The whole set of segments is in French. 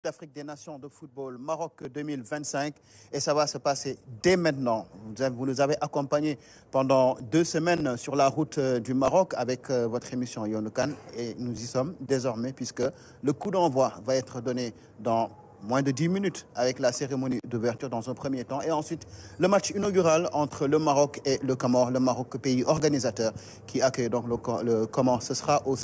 d'Afrique des Nations de football Maroc 2025 et ça va se passer dès maintenant. Vous nous avez accompagnés pendant 2 semaines sur la route du Maroc avec votre émission Yonou Kane et nous y sommes désormais puisque le coup d'envoi va être donné dans moins de 10 minutes avec la cérémonie d'ouverture dans un premier temps et ensuite le match inaugural entre le Maroc et le Comore, le Maroc pays organisateur qui accueille donc le Comore. Ce sera au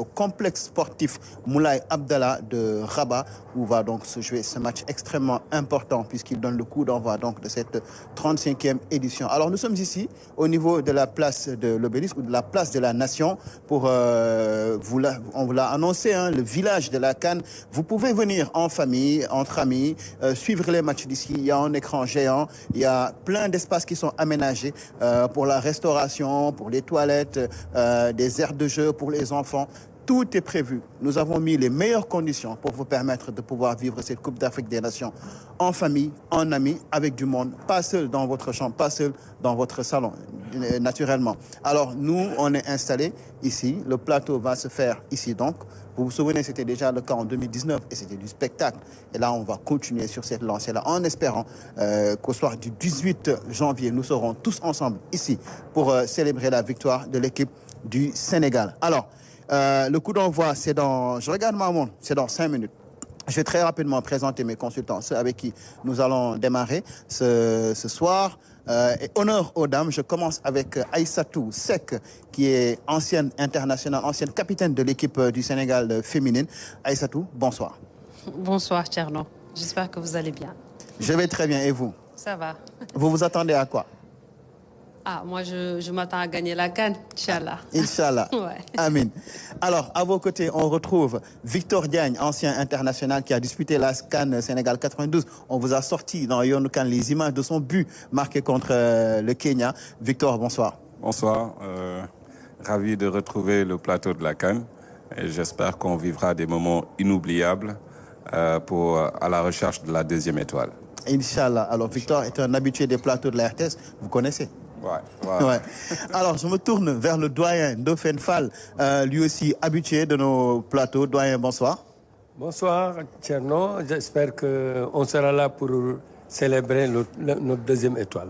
complexe sportif Moulay Abdallah de Rabat où va donc se jouer ce match extrêmement important puisqu'il donne le coup d'envoi donc de cette 35e édition. Alors nous sommes ici au niveau de la place de l'Obélisque ou de la place de la Nation pour on vous l'a annoncé, hein, le village de la CAN. Vous pouvez venir en famille, entre amis, suivre les matchs d'ici. Il y a un écran géant, il y a plein d'espaces qui sont aménagés pour la restauration, pour les toilettes, des aires de jeu pour les enfants. Tout est prévu. Nous avons mis les meilleures conditions pour vous permettre de pouvoir vivre cette Coupe d'Afrique des Nations en famille, en amis, avec du monde, pas seul dans votre chambre, pas seul dans votre salon, naturellement. Alors, nous, on est installés ici. Le plateau va se faire ici, donc. Vous vous souvenez, c'était déjà le cas en 2019 et c'était du spectacle. Et là, on va continuer sur cette lancée-là en espérant qu'au soir du 18 janvier, nous serons tous ensemble ici pour célébrer la victoire de l'équipe du Sénégal. Alors, le coup d'envoi, c'est dans... Je regarde ma montre, c'est dans 5 minutes. Je vais très rapidement présenter mes consultants, ceux avec qui nous allons démarrer ce soir. Et honneur aux dames, je commence avec Aïssatou Seck, qui est ancienne internationale, ancienne capitaine de l'équipe du Sénégal féminine. Aïssatou, bonsoir. Bonsoir Thierno, j'espère que vous allez bien. Je vais très bien, et vous? Ça va. Vous vous attendez à quoi? Ah, moi, je m'attends à gagner la CAN, Inch'Allah. Inch'Allah. Ouais. Amin. Alors, à vos côtés, on retrouve Victor Diagne, ancien international qui a disputé la CAN Sénégal 92. On vous a sorti dans Yonou Kane les images de son but marqué contre le Kenya. Victor, bonsoir. Bonsoir. Ravi de retrouver le plateau de la CAN. Et j'espère qu'on vivra des moments inoubliables à la recherche de la 2e étoile. Inch'Allah. Alors, Victor est un habitué des plateaux de la RTS. Vous connaissez? Ouais. Alors, je me tourne vers le doyen Ndofène Fall, lui aussi habitué de nos plateaux. Doyen, bonsoir. Bonsoir, Thierno. J'espère qu'on sera là pour célébrer notre 2e étoile.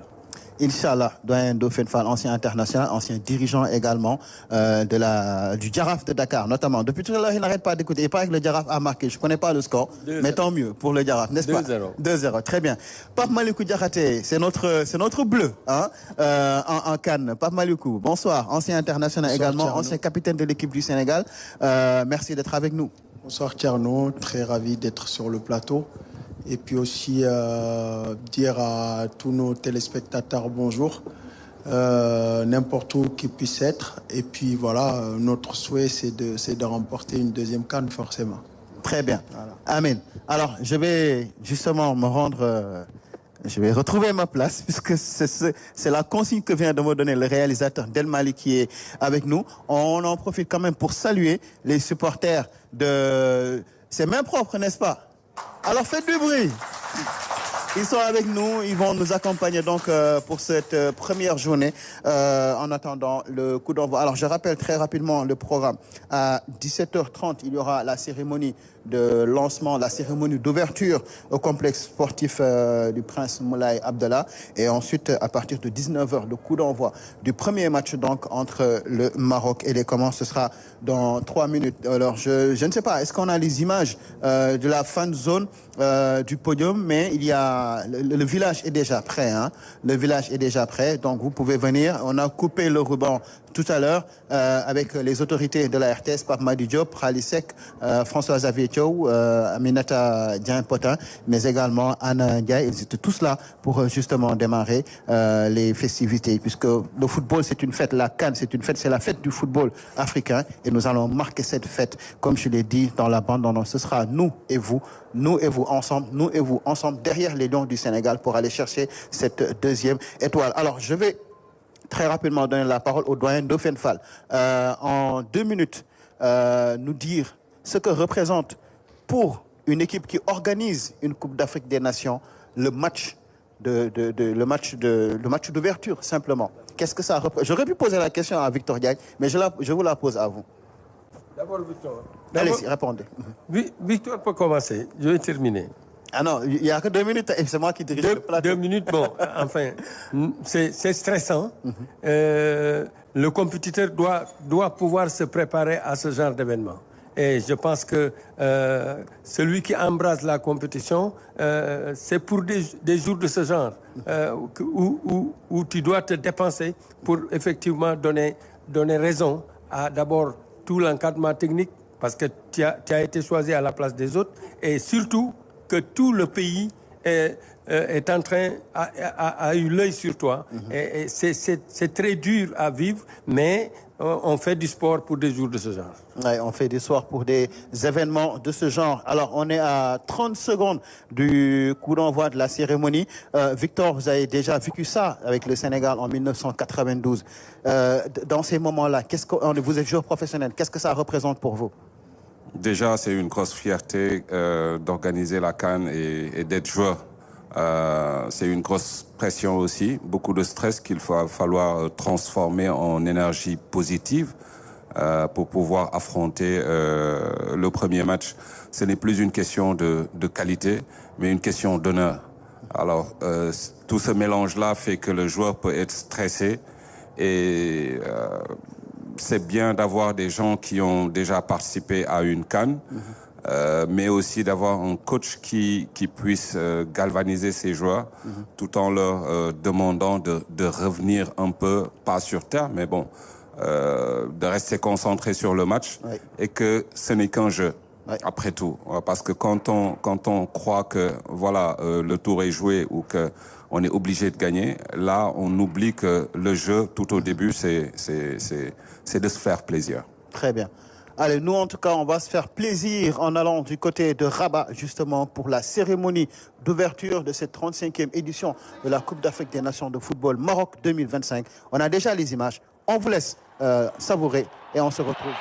Inch'Allah, doyen Ndofène Fall, ancien international, ancien dirigeant également du Jaraaf de Dakar, notamment. Depuis tout à l'heure, il n'arrête pas d'écouter. Il paraît que le Jaraaf a marqué. Je ne connais pas le score, mais tant mieux pour le Jaraaf, n'est-ce pas? 2-0. 2-0, très bien. Pape Malikou Diakhaté, c'est notre bleu hein, en Cannes. Pape Malikou, bonsoir, ancien international bonsoir, également, Thierno. Ancien capitaine de l'équipe du Sénégal. Merci d'être avec nous. Bonsoir Thierno, très ravi d'être sur le plateau. Et puis aussi dire à tous nos téléspectateurs bonjour, n'importe où qu'ils puissent être. Et puis voilà, notre souhait c'est de remporter une 2e CAN forcément. Très bien, voilà. Amen. Alors je vais justement me rendre... je vais retrouver ma place puisque c'est la consigne que vient de me donner le réalisateur Del Mali qui est avec nous. On en profite quand même pour saluer les supporters de... C'est main propre, n'est-ce pas? Alors faites du bruit. Ils sont avec nous, ils vont nous accompagner donc pour cette première journée en attendant le coup d'envoi. Alors je rappelle très rapidement le programme. À 17h30, il y aura la cérémonie de lancement, la cérémonie d'ouverture au complexe sportif du Prince Moulay Abdallah. Et ensuite, à partir de 19h, le coup d'envoi du premier match donc entre le Maroc et les Comores. Ce sera dans 3 minutes. Alors je ne sais pas, est-ce qu'on a les images de la fan zone du podium? Mais il y a le village est déjà prêt. Hein. Le village est déjà prêt, donc vous pouvez venir. On a coupé le ruban tout à l'heure avec les autorités de la RTS, Pape Madi Diop, Khali Seck, François-Xavier Thiaw, Aminata Dieng-Potin, mais également Anna Ndiaye. Ils étaient tous là pour justement démarrer les festivités, puisque le football c'est une fête, la CAN c'est une fête, c'est la fête du football africain, et nous allons marquer cette fête, comme je l'ai dit dans la bande-annonce. Ce sera nous et vous ensemble, derrière les Lions du Sénégal pour aller chercher cette 2e étoile. Alors je vais très rapidement donner la parole au doyen Ndofène Fall. En 2 minutes, nous dire ce que représente pour une équipe qui organise une Coupe d'Afrique des Nations le match d'ouverture simplement. Qu'est-ce que ça représente? J'aurais pu poser la question à Victor Diagne, mais je vous la pose à vous. D'abord, Victor. Allez-y, répondez. Victor peut commencer. Je vais terminer. Ah non, il n'y a que 2 minutes et c'est moi qui dirige le plateau. 2 minutes, bon, enfin, c'est stressant. Le compétiteur doit pouvoir se préparer à ce genre d'événement. Et je pense que celui qui embrasse la compétition, c'est pour des jours de ce genre où tu dois te dépenser pour effectivement donner raison à d'abord tout l'encadrement technique, parce que tu as été choisi à la place des autres, et surtout que tout le pays est en train, a eu l'œil sur toi. Et c'est très dur à vivre, mais on fait du sport pour des jours de ce genre. Ouais, on fait du sport pour des événements de ce genre. Alors, on est à 30 secondes du coup d'envoi de la cérémonie. Victor, vous avez déjà vécu ça avec le Sénégal en 1992. Dans ces moments-là, vous êtes joueur professionnel, qu'est-ce que ça représente pour vous? Déjà, c'est une grosse fierté d'organiser la CAN et d'être joueur. C'est une grosse pression aussi, beaucoup de stress qu'il va falloir transformer en énergie positive pour pouvoir affronter le premier match. Ce n'est plus une question de qualité, mais une question d'honneur. Alors, tout ce mélange-là fait que le joueur peut être stressé et c'est bien d'avoir des gens qui ont déjà participé à une CAN, mais aussi d'avoir un coach qui puisse galvaniser ses joueurs tout en leur demandant de revenir un peu, pas sur terre, mais bon, de rester concentré sur le match et que ce n'est qu'un jeu. Après tout, parce que quand on croit que voilà le tour est joué ou que on est obligé de gagner, là on oublie que le jeu tout au début c'est de se faire plaisir. Très bien. Allez, nous en tout cas on va se faire plaisir en allant du côté de Rabat justement pour la cérémonie d'ouverture de cette 35e édition de la Coupe d'Afrique des Nations de football Maroc 2025. On a déjà les images, on vous laisse savourer et on se retrouve.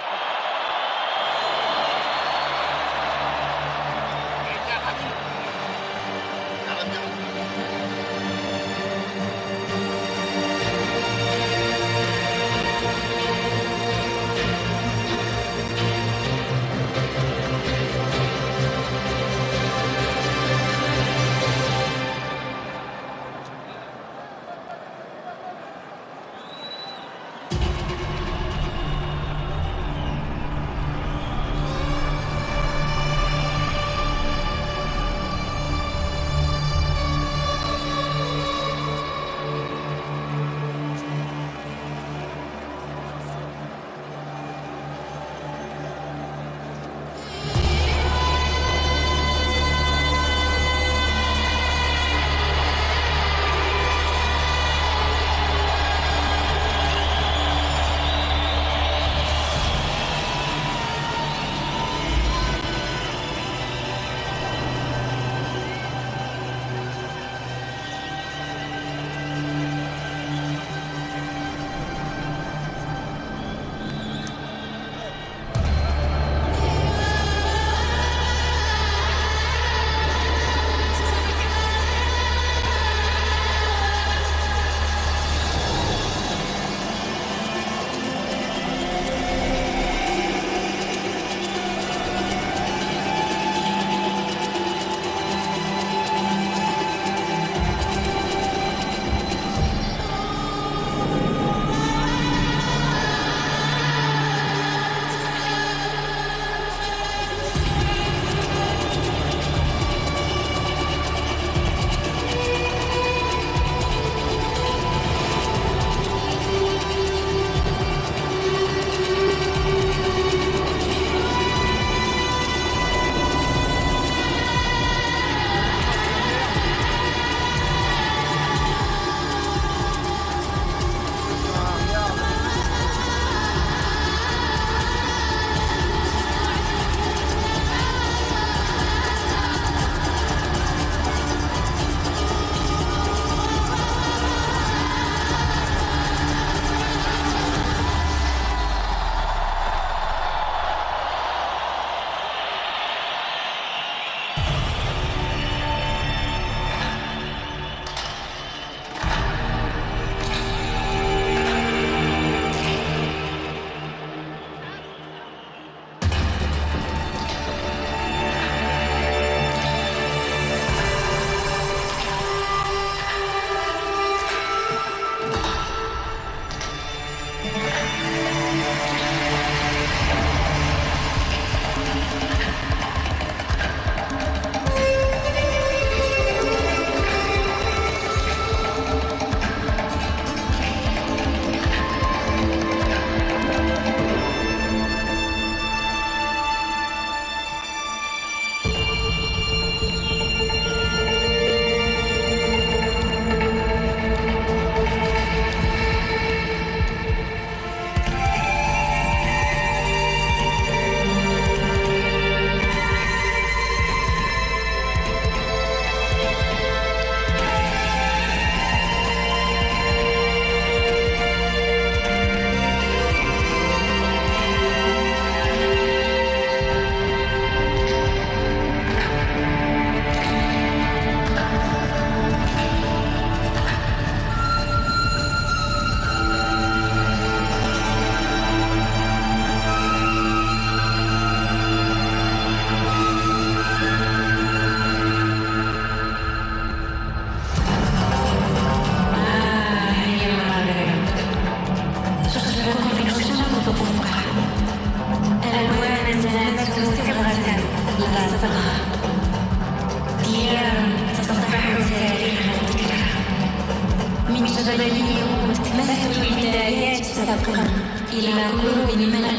سابقا إلى قلوب ملأى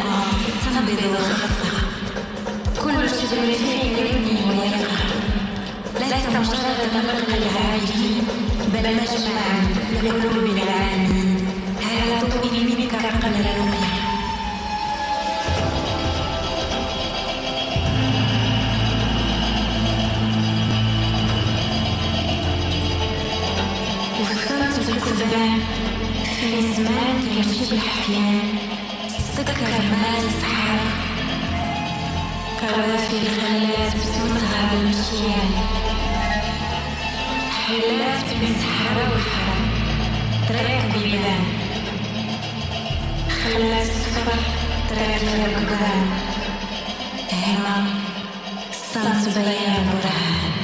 تنبض وتفتح كل شبر فيك يبني ويرقى لست مجرد نقل العابدين بل مجمعا لقلوب العالمين على ضوء منك قبل الرؤيا وفصلت الكتبان في زمان يمشي الحفيان تذكر مال الصحراء قوافل خلات بسمتها بالمشيان حلات بين صحراء وحرام طريق بيبان خلات السفر طريق للقدام هنا الصمت بيان برهان